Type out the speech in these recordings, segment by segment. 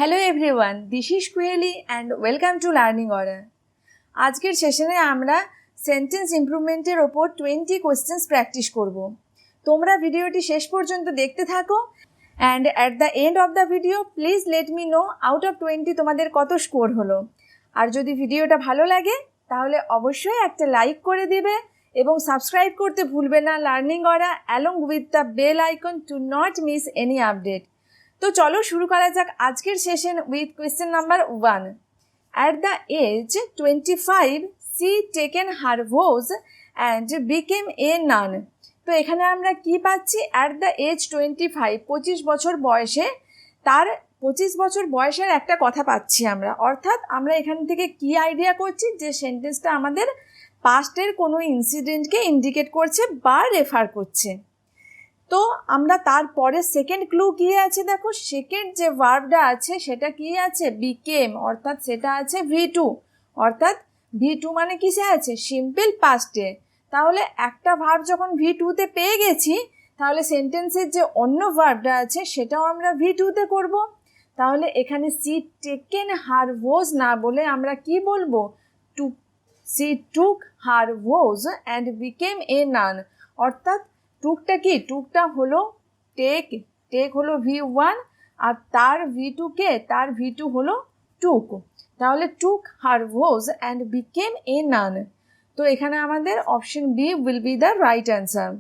Hello everyone, this is Kuheli and welcome to learning order. আজকের সেশনে আমরা sentence ইমপ্রুভমেন্টের ওপর 20 কোয়েশ্চেন্স প্র্যাকটিস করব। তোমরা ভিডিওটি শেষ পর্যন্ত দেখতে থাকো and at the end of the video please let me no out of 20 তোমাদের কত স্কোর হলো। আর যদি ভিডিওটা ভালো লাগে তাহলে অবশ্যই একটা লাইক করে দিবে এবং সাবস্ক্রাইব করতে ভুলবে না learning order along with the bell icon to not miss any update. তো চলো শুরু করা যাক আজকের session with question number 1। At the age 25 she taken her vows and became এ নান। তো এখানে আমরা কি পাচ্ছি? অ্যাট দ্য এজ 25, 25 বছর বয়সে, তার 25 বছর বয়সের একটা কথা পাচ্ছি আমরা। অর্থাৎ আমরা এখান থেকে কি আইডিয়া করছি যে সেন্টেন্সটা আমাদের পাস্টের কোনো ইনসিডেন্টকে ইন্ডিকেট করছে বা রেফার করছে। তো আমরা তারপরে সেকেন্ড ক্লু কী আছে দেখো, সেকেন্ড যে ভার্বটা আছে সেটা কি আছে? বিকেম, অর্থাৎ সেটা আছে V2, অর্থাৎ V2 মানে কিসে আছে? সিম্পল পাস্টে। তাহলে একটা ভার্ব যখন V2তে পেয়ে গেছি তাহলে সেন্টেন্সের যে অন্য ভার্বটা আছে সেটাও আমরা V2তে করব। তাহলে এখানে সি টেকেন হার ভোজ না বলে আমরা কি বলবো? C took her vows and became এ নান। অর্থাৎ টুকটা কি? টুকটা হলো টেক হলো V1 আর তার V2 কে? তার V2 হলো টুক। তাহলে টুক হার ভোজ অ্যান্ড বিকেম এ নান। তো এখানে আমাদের option B will be the right answer.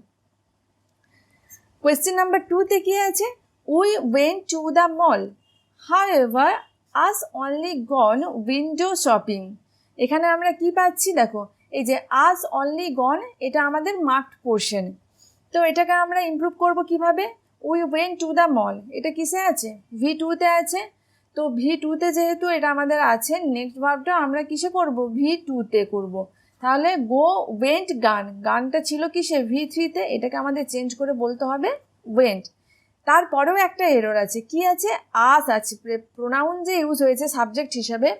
Question number 2তে কি আছে? We went to the mall however us only gone window shopping. এখানে আমরা কি পাচ্ছি দেখো, এই যে আস অনলি গন, এটা আমাদের মার্কড পোর্শন। তো এটাকে আমরা ইমপ্রুভ করব কিভাবে? উই ওয়েন্ট টু দ্য মল, এটা কিসে আছে? V2তে আছে। তো V2তে যেহেতু এটা আমাদের আছে, নেক্সট ভার্বটা আমরা কিসে করব? V2তে করব। তাহলে গো ওয়েন্ট গান, গানটা ছিল কিসে? V3তে। এটাকে আমাদের চেঞ্জ করে বলতে হবে ওয়েন্ট। তারপরেও একটা এরর আছে। কি আছে? আস আছে, প্রোনাউন যে ইউজ হয়েছে সাবজেক্ট হিসাবে।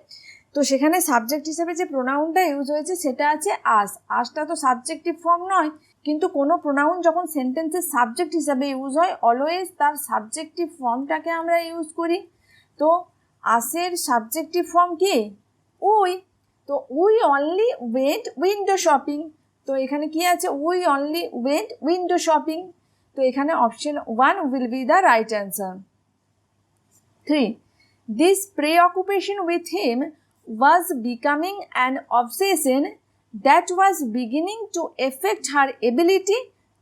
তো সেখানে সাবজেক্ট হিসেবে যে প্রোনাউনটা ইউজ হয়েছে সেটা আছে আস। আসটা তো সাবজেক্টিভ ফর্ম নয়, কিন্তু কোনো প্রোনাউন যখন সেন্টেন্সের সাবজেক্ট হিসাবে ইউজ হয় অলওয়েজ তার সাবজেক্টিভ ফর্মটাকে আমরা ইউজ করি। তো আসের সাবজেক্টিভ ফর্ম কি? উই। তো we only went window shopping. তো এখানে কি আছে? We only went window shopping. তো এখানে option 1 will be the right answer. 3. This preoccupation with him was becoming an obsession that was beginning to affect her ability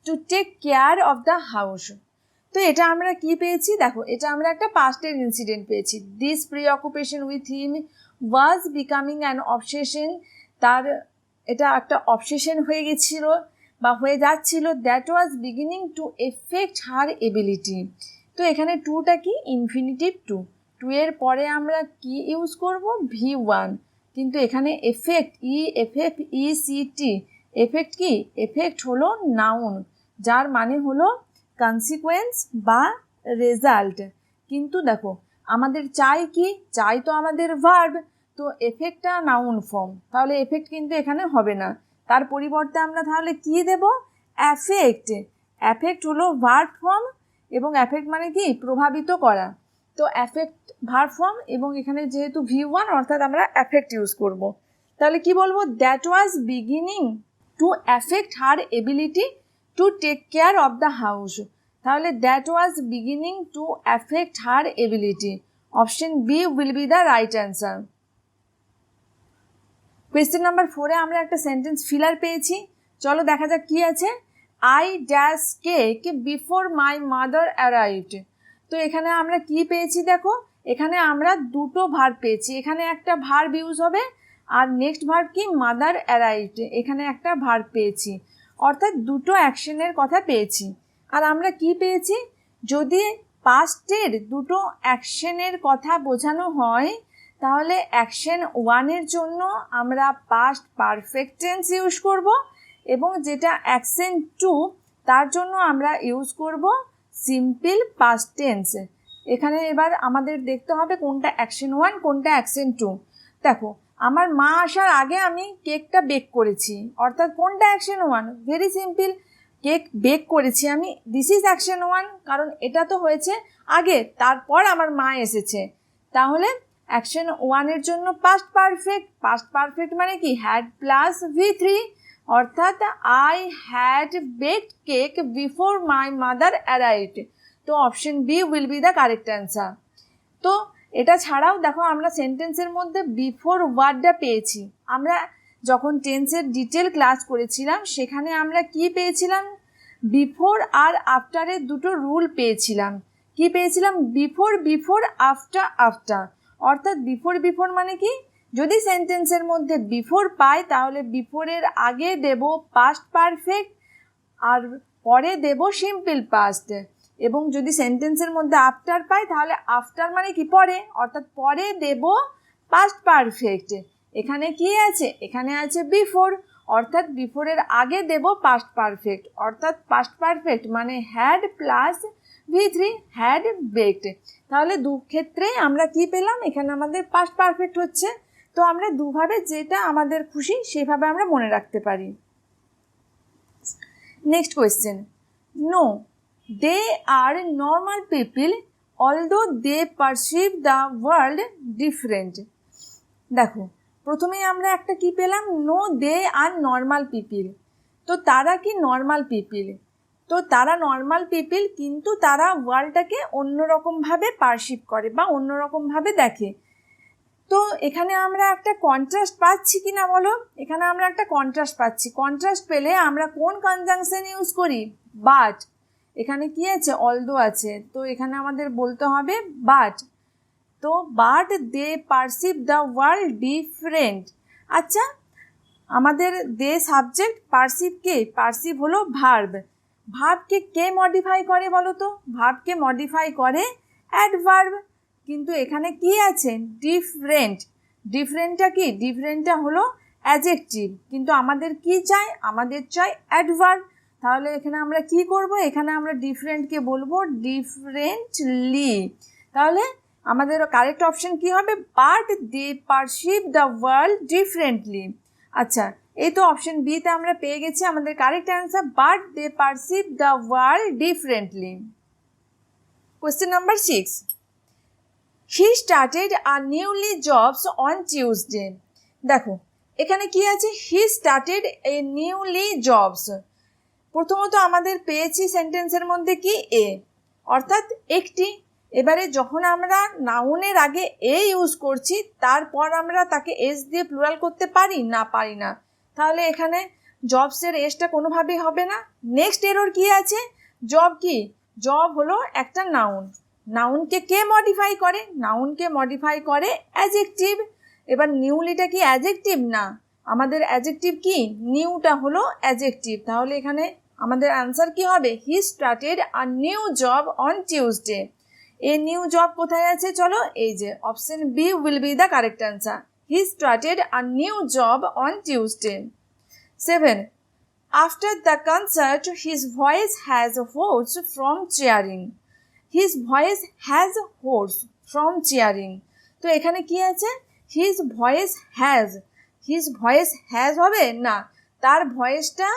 to take care of the house. তো এটা আমরা কি পেয়েছি দেখো, এটা আমরা একটা পাস্টের ইনসিডেন্ট পেয়েছি। This preoccupation with him was becoming an obsession, তার এটা একটা অবসেশন হয়ে গেছিল বা হয়ে যাচ্ছিল। That was beginning to affect her ability. তো এখানে টুটা কি? Infinitive to. টু এর পরে আমরা কি ইউজ করব? V1। কিন্তু এখানে এফেক্ট, EFFECT, এফেক্ট কি? এফেক্ট হলো নাউন, যার মানে হলো কনসিকুয়েন্স বা রেজাল্ট। কিন্তু দেখো আমাদের চাই কি? চাই তো আমাদের ভার্ব। তো এফেক্টটা নাউন ফর্ম, তাহলে এফেক্ট কিন্তু এখানে হবে না। তার পরিবর্তে আমরা তাহলে কি দেব? অ্যাফেক্ট। অ্যাফেক্ট হলো ভার্ব ফর্ম এবং অ্যাফেক্ট মানে কি? প্রভাবিত করা। তো অ্যাফেক্ট ভার্ব ফর্ম এবং এখানে যেহেতু V1 অর্থাৎ আমরা অ্যাফেক্ট ইউজ করব। তাহলে কি বলবো? That was beginning to affect her ability to take care of the house. তাহলে that was beginning to affect her ability. Option B will be the right answer. Question number 4-এ আমরা একটা sentence filler পেয়েছি। চলো দেখা যাক কি আছে। I dash cake before my mother arrived. তো এখানে আমরা কি পেয়েছি দেখো, এখানে আমরা দুটো ভার্ব পেয়েছি। এখানে একটা ভার্ব ইউজ হবে আর নেক্সট ভার্ব কি? Mother arrived. এখানে একটা ভার্ব পেয়েছি, অর্থাৎ দুটো অ্যাকশনের কথা পেয়েছি। আর আমরা কি পেয়েছি? যদি পাস্টের দুটো অ্যাকশনের কথা বোঝানো হয় তাহলে অ্যাকশন 1-এর জন্য আমরা পাস্ট পারফেক্ট টেন্স ইউজ করব এবং যেটা অ্যাকশন 2 তার জন্য আমরা ইউজ করব সিম্পল পাস্ট টেন্স। এখানে এবার আমাদের দেখতে হবে কোনটা অ্যাকশন 1 কোনটা অ্যাকশন 2। দেখো আমার মা আসার আগে আমি কেকটা বেক করেছি, অর্থাৎ কোনটা action 1? Very simple, cake bake করেছি আমি, দিস ইজ অ্যাকশন 1, কারণ এটা তো হয়েছে আগে, তারপর আমার মা এসেছে। তাহলে অ্যাকশন ওয়ানের জন্য পাস্ট পারফেক্ট মানে কি হ্যাড প্লাস V3, অর্থাৎ I had baked cake before my mother arrived. তো option B will be the correct answer. তো এটা ছাড়াও দেখো আমরা সেন্টেন্সের মধ্যে বিফোর ওয়ার্ডটা পেয়েছি। আমরা যখন টেন্সের ডিটেল ক্লাস করেছিলাম সেখানে আমরা কি পেয়েছিলাম, বিফোর আর আফটারের দুটো রুল পেয়েছিলাম। কি পেয়েছিলাম, বিফোর আফটার, অর্থাৎ বিফোর মানে কি, যদি সেন্টেন্সের মধ্যে বিফোর পাই তাহলে বিফোরের আগে দেব পাস্ট পারফেক্ট আর পরে দেব সিম্পল পাস্ট, এবং যদি সেন্টেন্সের মধ্যে আফটার পাই তাহলে আফটার মানে কি পরে, অর্থাৎ পরে দেব পাস্ট পারফেক্ট। এখানে কি আছে, এখানে আছে বিফোর, অর্থাৎ বিফোরের আগে দেব পাস্ট পারফেক্ট, অর্থাৎ পাস্ট পারফেক্ট মানে had plus V3 had baked. তাহলে দু ক্ষেত্রে আমরা কি পেলাম, এখানে আমাদের পাস্ট পারফেক্ট হচ্ছে। তো আমরা দুভাবে যেটা আমাদের খুশি সেভাবে আমরা মনে রাখতে পারি। Next question, no they are normal people although they perceive the world different. দেখো প্রথমেই আমরা একটা কি পেলাম, no they are normal people. তো তারা কি নর্মাল পিপল, তো তারা নর্মাল পিপল কিন্তু তারা ওয়ার্ল্ডটাকে অন্যরকমভাবে পারসিভ করে বা অন্যরকমভাবে দেখে। তো এখানে আমরা একটা কন্ট্রাস্ট পাচ্ছি কি না বলো, এখানে আমরা একটা কন্ট্রাস্ট পাচ্ছি। কন্ট্রাস্ট পেলে আমরা কোন কনজাংশন ইউজ করি, বাট। এখানে কি আছে, অলদো আছে, তো এখানে আমাদের বলতে হবে বাট। তো but they perceive the world different. আচ্ছা, আমাদের দে সাবজেক্ট, পারসিভ কে, পারসিভ হলো ভার্ব। ভার্বকে কে মডিফাই করে বলো তো, ভার্বকে মডিফাই করে অ্যাডভার্ব। কিন্তু এখানে কি আছে, ডিফারেন্ট। ডিফারেন্টটা কি, ডিফারেন্টটা হলো অ্যাডজেক্টিভ, কিন্তু আমাদের কি চাই, আমাদের চাই অ্যাডভার্ব। তাহলে এখানে আমরা কি করব, এখানে আমরা ডিফারেন্টকে বলবো ডিফারেন্টলি। তাহলে আমাদের কারেক্ট অপশন কি হবে, but they perceive the world differently. আচ্ছা, এই তো অপশন বিতে আমরা পেয়ে গেছি আমাদের correct answer, but they perceive the world differently. Question number 6, he started are newly jobs on Tuesday. দেখো এখানে কি আছে, he started a newly jobs. প্রথমত আমাদের পেয়েছি সেন্টেন্সের মধ্যে কি, এ, অর্থাৎ একটি। এবারে যখন আমরা নাউনের আগে এ ইউজ করছি তারপর আমরা তাকে এস দিয়ে প্লুরাল করতে পারি না, পারি না। তাহলে এখানে জবসের এসটা কোনোভাবেই হবে না। নেক্সট এরর কি আছে, জব কি, জব হলো একটা নাউন। নাউনকে কে মডিফাই করে, নাউনকে মডিফাই করে অ্যাডজেক্টিভ। এবার নিউলিটা কি অ্যাডজেক্টিভ না, আমাদের অ্যাডজেক্টিভ কি, নিউটা হলো অ্যাডজেক্টিভ। তাহলে এখানে আমাদের অ্যান্সার কি হবে, he started a new job on Tuesday. এই নিউ জব কোথায় আছে, চলো এই যে option B will be the correct answer, he started a new job on Tuesday. 7, after the concert his voice has hoarse from cheering. His voice has hoarse from cheering. তো এখানে কি আছে, his voice has হবে না, তার ভয়েসটা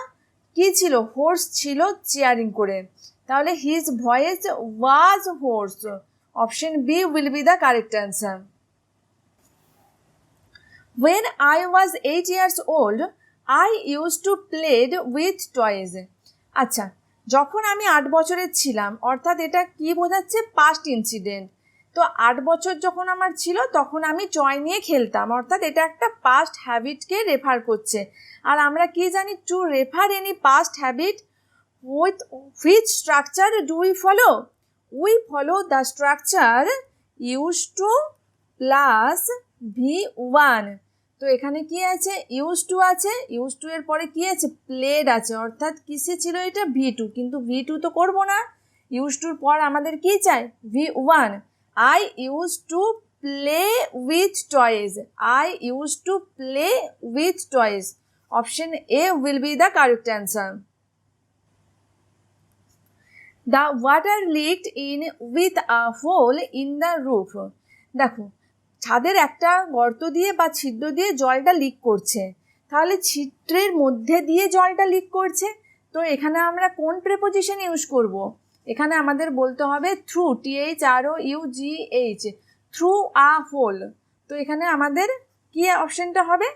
কি ছিল, হোর্স ছিল চেয়ারিং করে। তাহলে his voice was hoarse, option B will be the correct answer. When I was 8 years old, I used to play with toys. আচ্ছা, যখন আমি 8 বছরের ছিলাম, অর্থাৎ এটা কি বোঝাচ্ছে, পাস্ট ইনসিডেন্ট। তো 8 বছর যখন আমার ছিল তখন আমি টয় নিয়ে খেলতাম, অর্থাৎ এটা একটা পাস্ট হ্যাবিটকে রেফার করছে। আর আমরা কি জানি, two refer any past habit with which structure do we follow? We follow the structure used to plus V1. তো এখানে কি আছে, ইউজ টু আছে, ইউজ টু এর পরে কি আছে, প্লেড আছে, অর্থাৎ কিসে ছিল এটা, V2, কিন্তু V2 তো করবো না, ইউজ টুর পর আমাদের কি চাই, V1। I used to play with toys. I used to play with toys. Option A will be the correct answer. The water leaked in with a hole in the roof. দেখো ছাদের একটা গর্ত দিয়ে বা ছিদ্র দিয়ে জলটা লিক করছে, তাহলে ছিদ্রের মধ্যে দিয়ে জলটা লিক করছে। তো এখানে আমরা কোন প্রেপোজিশন ইউজ করব, এখানে আমাদের বলতে হবে through, THROUGH, through a hole. তো এখানে আমাদের কি অপশনটা হবে?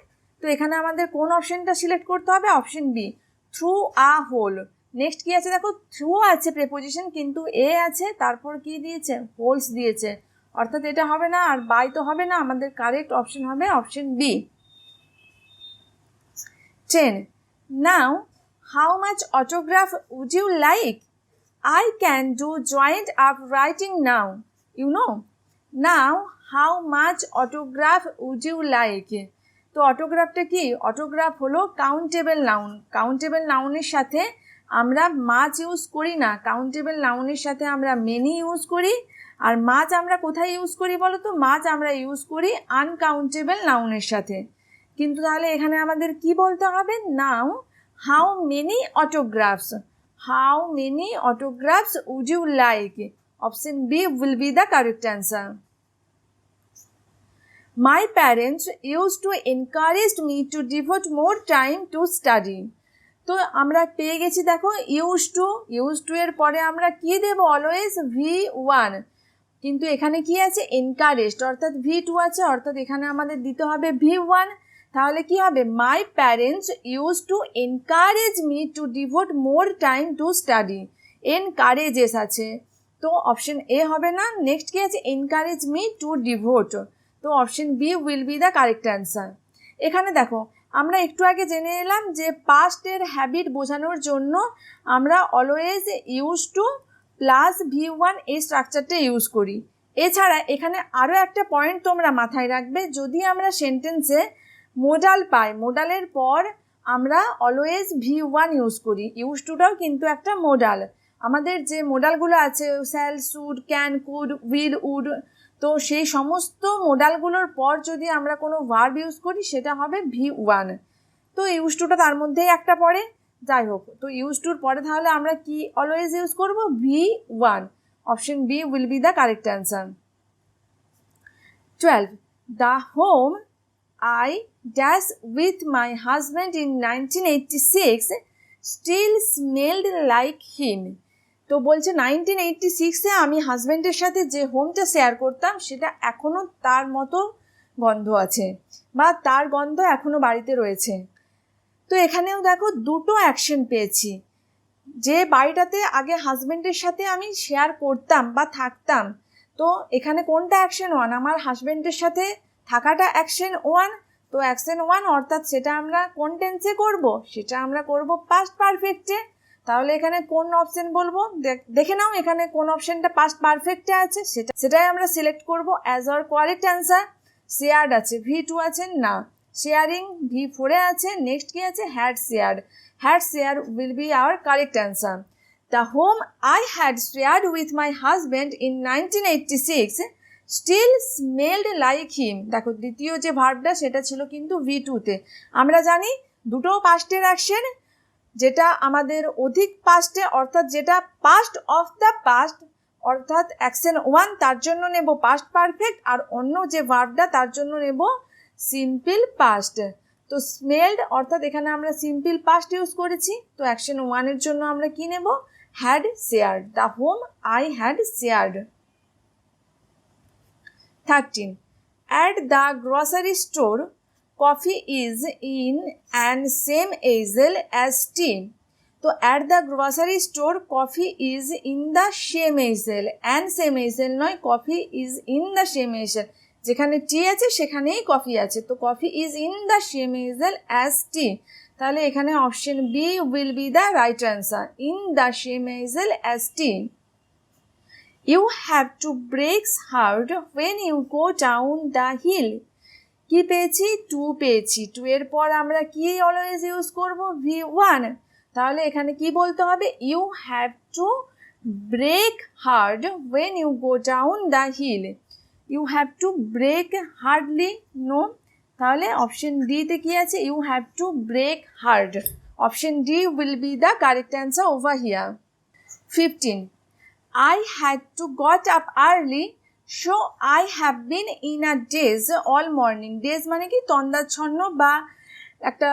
তো এখানে আমাদের কোন অপশনটা সিলেক্ট করতে হবে? Option B, through a hole. Next কি আছে দেখো, থ্রু আছে প্রেপোজিশন, কিন্তু এ আছে, তারপর কি দিয়েছে? হোলস দিয়েছে, অর্থাৎ এটা হবে না, আর বাই তো হবে না, আমাদের কারেক্ট অপশন হবে option B. 10. Now, how much autograph would you like? I can do joint up writing now. You know. Now, how much autograph would you like? তো অটোগ্রাফটা কি? অটোগ্রাফ হলো কাউন্টেবল নাউন। কাউন্টেবল নাউনের সাথে আমরা মাছ use করি না, countable নাউনের সাথে আমরা মেনি ইউজ করি। আর মাছ আমরা কোথায় ইউজ করি বলো তো? মাছ আমরা ইউজ করি আনকাউন্টেবল নাউনের সাথে। কিন্তু তাহলে এখানে আমাদের কি বলতে হবে? Now how many autographs, how many autographs would you like? Option B will be the correct answer. My parents used to encourage me to devote more time to study. তো আমরা পেয়ে গেছি দেখো ইউজ টু এর পরে আমরা কি দেব? Always V1, কিন্তু এখানে কি আছে? এনকারেজড, অর্থাৎ V2 আছে, অর্থাৎ এখানে আমাদের দিতে হবে V1। তাহলে কি হবে? My parents use to encourage me to devote more time to study. Encourages আছে, তো অপশন এ হবে না। নেক্সট কি আছে? এনকারেজ মি টু ডিভোট, তো option B will be the correct answer. এখানে দেখো আমরা একটু আগে জেনে এলাম যে পাস্টের হ্যাবিট বোঝানোর জন্য আমরা always use to plus V1 এই স্ট্রাকচারটা ইউজ করি। এছাড়া এখানে আরও একটা পয়েন্ট তোমরা মাথায় রাখবে, যদি আমরা সেন্টেন্সে মোডাল পাই, মোডালের পর আমরা অলওয়েজ V1 ইউজ করি। ইউজ টুটাও কিন্তু একটা মোডাল। আমাদের যে মোডালগুলো আছে shall, should, can, could, will, would, তো সেই সমস্ত মোডালগুলোর পর যদি আমরা কোনো ভার্ব ইউজ করি সেটা হবে V1। তো ইউজ টুটা তার মধ্যেই একটা পড়ে, যাই হোক, তো ইউজ টুর পরে তাহলে আমরা কি অলওয়েজ ইউজ করব? V1। Option B will be the correct answer. 12. The home I dash with my husband in 1986 still smelled like him. তো বলছে 1986-এ আমি হাজব্যান্ডের সাথে যে হোমটা শেয়ার করতাম সেটা এখনও তার মতো গন্ধ আছে, বা তার গন্ধ এখনও বাড়িতে রয়েছে। তো এখানেও দেখো দুটো অ্যাকশন পেয়েছি। যে বাড়িটাতে আগে হাজব্যান্ডের সাথে আমি শেয়ার করতাম বা থাকতাম, তো এখানে কোনটা অ্যাকশন 1? আমার হাজব্যান্ডের সাথে থাকাটা অ্যাকশন 1। তো অ্যাকশন 1 অর্থাৎ সেটা আমরা কোন টেন্সে করব? সেটা আমরা করব পাস্ট পারফেক্টে। তাহলে এখানে কোন অপশন বলবো? দেখে নাও এখানে কোন অপশনটা পাস্ট পারফেক্টে আছে, সেটাই আমরা সিলেক্ট করব as our correct answer. Shared আছে, V2 আছে না। শেয়ারিং V4-এ আছে। নেক্সট কি আছে? Had shared. Had shared will be our correct answer. The home I had shared with my husband in 1986 still smelled like him. দেখো দ্বিতীয় যে ভার্বটা সেটা ছিল কিন্তু V2-তে। আমরা জানি দুটো পাস্টের অ্যাকশন, যেটা আমাদের অধিক পাস্টে অর্থাৎ যেটা পাস্ট অফ দ্য পাস্ট অর্থাৎ অ্যাকশন 1 তার জন্য নেব পাস্ট পারফেক্ট, আর অন্য যে ভার্বটা তার জন্য নেব সিম্পল পাস্ট। তো স্মেলড অর্থাৎ এখানে আমরা সিম্পল পাস্ট ইউজ করেছি, তো অ্যাকশন 1-এর জন্য আমরা কি নেব? Had shared. The home I had shared. 13. At the grocery store, coffee is in and same easel as tea. তো at the grocery store, coffee is in the same easel and same easel নয়, coffee is in the same easel। যেখানে টি আছে সেখানেই coffee আছে, তো coffee is in the same aisle as tea. তাহলে এখানে option B will be the right answer, in the same aisle as tea. You have to brake hard when you go down the hill. কি পেয়েছি? 2 পেয়েছি। 2 এর পর আমরা কি always use করব? V1। তাহলে এখানে কি বলতে হবে? You have to brake hard when you go down the hill. You have to brake hardly, no. তাহলে অপশন ডিতে কি আছে? You have to brake hard. Option D will be the correct answer over here. 15. I had to got up early, so I have been in a daze all morning. daze মানে কি? তন্দাচ্ছন্ন, বা একটা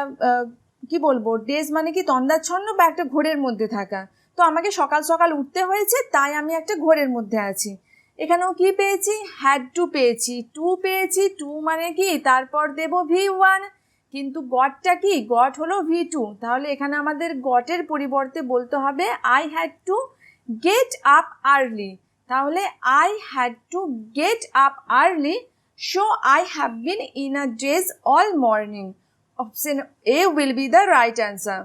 কি বলবো, days মানে কি? তন্দাচ্ছন্ন বা একটা ঘোরের মধ্যে থাকা। তো আমাকে সকাল সকাল উঠতে হয়েছে, তাই আমি একটা ঘোরের মধ্যে আছি। এখানেও কি পেয়েছি, হ্যাড টু পেয়েছি, টু পেয়েছি, টু মানে কি তারপর দেব V1, কিন্তু গটটা কি, গট হলো V2, তাহলে এখানে আমাদের গটের পরিবর্তে বলতে হবে I had to get up early, তাহলে I had to get up early, so I have been in a dress all morning. Option A will be the right answer.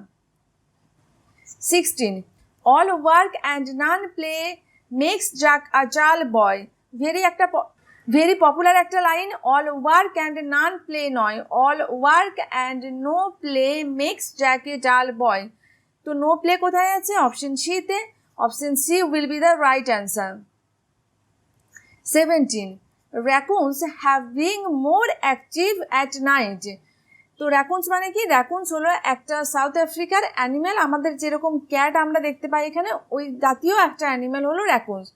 16. All work and none play makes Jack a dull boy. Very popular একটা line, all work and none play নয়, all work and no play makes Jack a dull boy. তো no play কোথায় আছে, option C তে, option C will be the right answer. 17. Raccoons have been more active at night. তো র্যাকুনস মানে কি, র্যাকুনস হলো একটা সাউথ আফ্রিকার অ্যানিমেল, আমাদের যেরকম ক্যাট আমরা দেখতে পাই এখানে ওই জাতীয় একটা অ্যানিমেল হলো র্যাকুনস।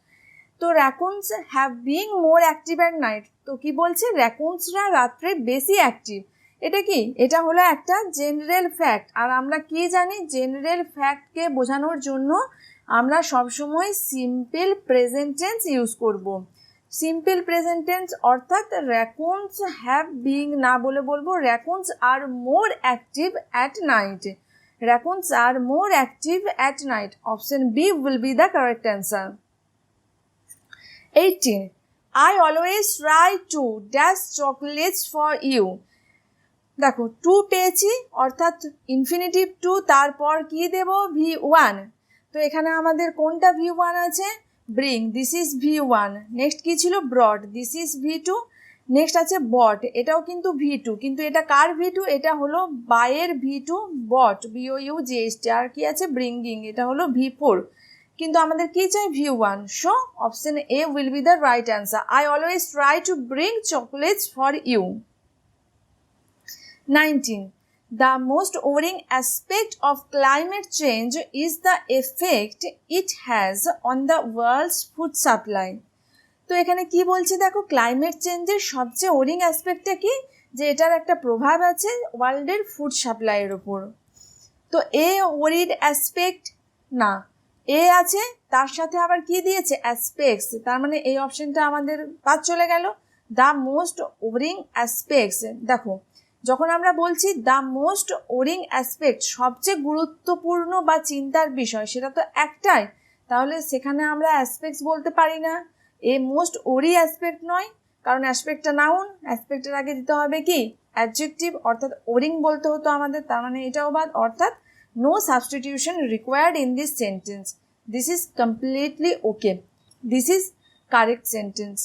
তো raccoons have being more active at night, তো কি বলছে, র্যাকুনসরা রাত্রে বেশি অ্যাক্টিভ। এটা কি, এটা হলো একটা জেনারেল ফ্যাক্ট, আর আমরা কি জানি, জেনারেল ফ্যাক্টকে বোঝানোর জন্য আমরা সবসময় সিম্পল প্রেজেন্ট টেন্স ইউজ করব। সিম্পল প্রেজেন্ট টেন্স অর্থাৎ র্যাকুনস হ্যাভ বিং না বলে বলবো raccoons are more active at night, raccoons are more active at night, option B will be the correct answer. 18. I always try to dash chocolates for you. দেখো two পেয়েছি অর্থাৎ infinitive to, তারপর কি দেব, V1, তো এখানে আমাদের কোনটা V1 আছে, bring, this is V1, next কি ছিল, broad, this is V2, next আছে বট, এটাও কিন্তু V2, কিন্তু এটা কার V2, এটা হলো বাইয়ের V2, বট BOUGHT, আর কি আছে ব্রিঙ্গিং, এটা হলো V4, কিন্তু আমাদের কি চাই, V1, so option A will be the right answer. I always try to bring chocolates for you. 19. The most worrying aspect of climate change is the effect it has on the world's food supply. তো এখানে কি বলছে দেখো, climate চেঞ্জের সবচেয়ে worrying অ্যাসপেক্টটা কি, যে এটার একটা প্রভাব আছে ওয়ার্ল্ডের ফুড সাপ্লাইয়ের ওপর। তো এ ওরিড অ্যাসপেক্ট না, এ আছে তার সাথে আবার কি দিয়েছে, অ্যাসপেক্টস, তার মানে এই অপশনটা আমাদের বাদ চলে গেল। দ্য মোস্ট ওরিং অ্যাসপেক্টস, দেখো যখন আমরা বলছি দ্য মোস্ট ওরিং অ্যাসপেক্ট, সবচেয়ে গুরুত্বপূর্ণ বা চিন্তার বিষয়, সেটা তো একটাই, তাহলে সেখানে আমরা অ্যাসপেক্টস বলতে পারি না, এ মোস্ট ওরি অ্যাসপেক্ট নয়, কারণ অ্যাসপেক্টটা নাউন, অ্যাসপেক্টের আগে দিতে হবে কি অ্যাডজেক্টিভ, অর্থাৎ ওরিং বলতে হতো আমাদের, তার মানে এটাও বাদ, অর্থাৎ no substitution required in this sentence. This is completely okay. This is correct sentence.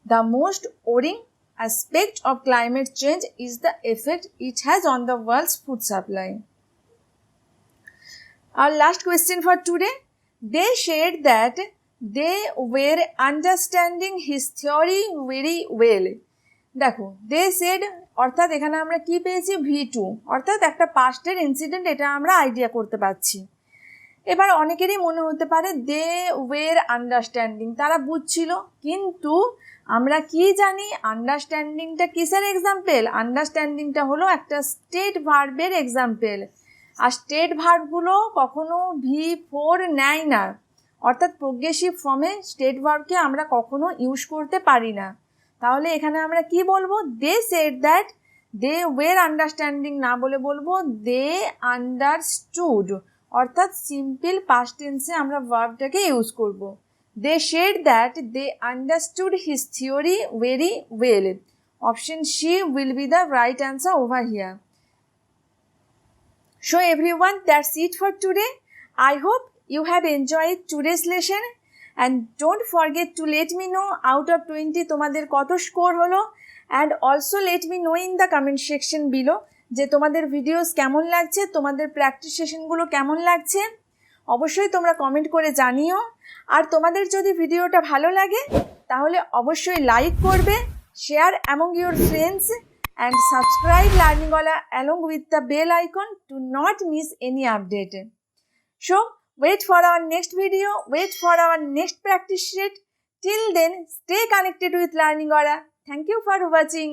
The most worrying aspect of climate change is the effect it has on the world's food supply. Our last question for today. They shared that they were understanding his theory very well. দেখো they said অর্থাৎ এখানে আমরা কি পেয়েছি, V2, অর্থাৎ একটা পাস্টের incident, এটা আমরা আইডিয়া করতে পারছি। এবার অনেকেরই মনে হতে পারে দে ওয়ের আন্ডারস্ট্যান্ডিং, তারা বুঝছিল, কিন্তু আমরা কি জানি আন্ডারস্ট্যান্ডিংটা কিসের এক্সাম্পল, আন্ডারস্ট্যান্ডিংটা হলো একটা স্টেট ভার্বের এক্সাম্পল, আর স্টেট ভার্বগুলো কখনো V4 নেয় না, অর্থাৎ প্রোগ্রেসিভ ফর্মে স্টেট ভার্বকে আমরা কখনো ইউজ করতে পারি না। তাহলে এখানে আমরা কি বলবো, they said that, they were understanding না বলে বলবো দে আন্ডারস্টুড, অর্থাৎ সিম্পল পাস্ট টেন্সে আমরা ভার্বটাকে ইউজ করব। They said that they understood his theory very well, option C will be the right answer over here. So everyone, that's it for today. I hope you have enjoyed today's lesson. And don't forget to let me know out of 20 তোমাদের কত score হলো, and also let me know in the comment section below যে তোমাদের videos কেমন লাগছে, তোমাদের practice সেশনগুলো কেমন লাগছে, অবশ্যই তোমরা কমেন্ট করে জানিও। আর তোমাদের যদি ভিডিওটা ভালো লাগে তাহলে অবশ্যই লাইক করবে, share among your friends and subscribe Learningola along with the bell icon to not miss any update. So wait for our next video, wait for our next practice sheet. Till then, stay connected with Learningola. Thank you for watching.